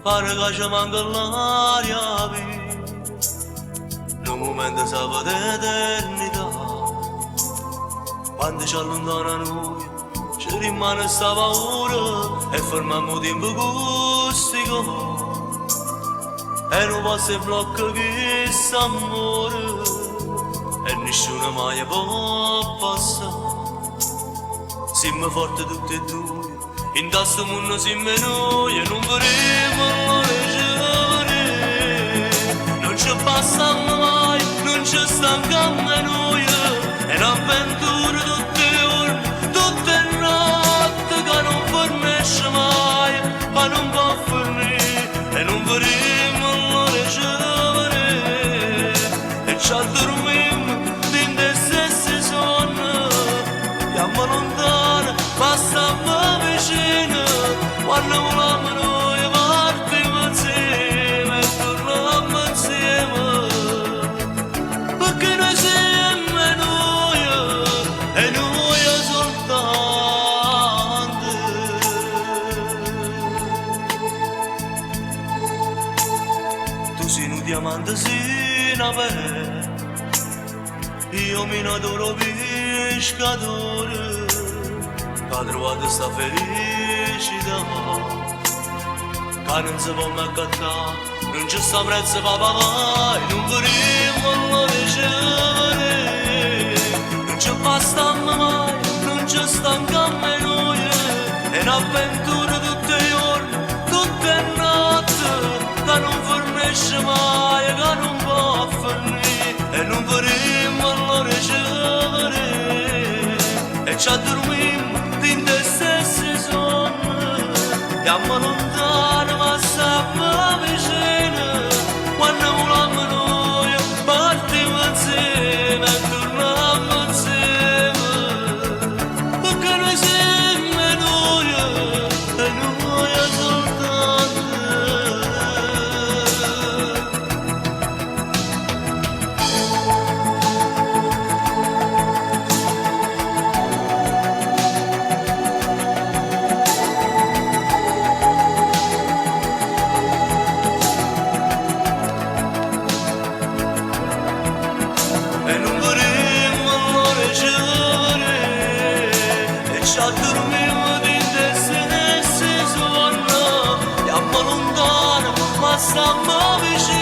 pare che ci manca l'aria viva, un momento salva d'eternità, quando ci allontana noi, ci rimane sta paura e fermiamo tempo gustico, e non passa il blocco che s'amore, e nessuno mai può passare. Siamo forti tutti e due, in questo mondo siamo noi e non vorremmo non ci passiamo mai, non ci stanchiamo noi, è un'avventura tutte le ore, tutte le notti che non finisce mai, ma non può finire e non vorremmo e ci addormiamo in te stessi sonni, siamo lontani, ma stiamo vicini, quando vogliamo noi partiamo insieme e torniamo insieme, perché noi siamo e noi soltanto. Tu sei un diamante, sei una perla, io mi adoro pescatore, che ha trovato sta felicità, che non si può mai accattare, non c'è sta prezzo per pagare, non vorremmo ricevere, non ci bastiamo mai, non ci stanchiamo noi, è un'avventura tutti i giorni, tutte le notti, che non finisce mai, che non può finire, e non vorremmo ricevere, e ci addormiamo in te stessi sonni, siamo lontani ma siamo vicini, quando vogliamo noi partiamo insieme e torniamo insieme, perché noi siamo e noi soltanto. E non vorremmo ricevere, e ci addormiamo di te stessi sonni, siamo lontani ma stiamo vicini.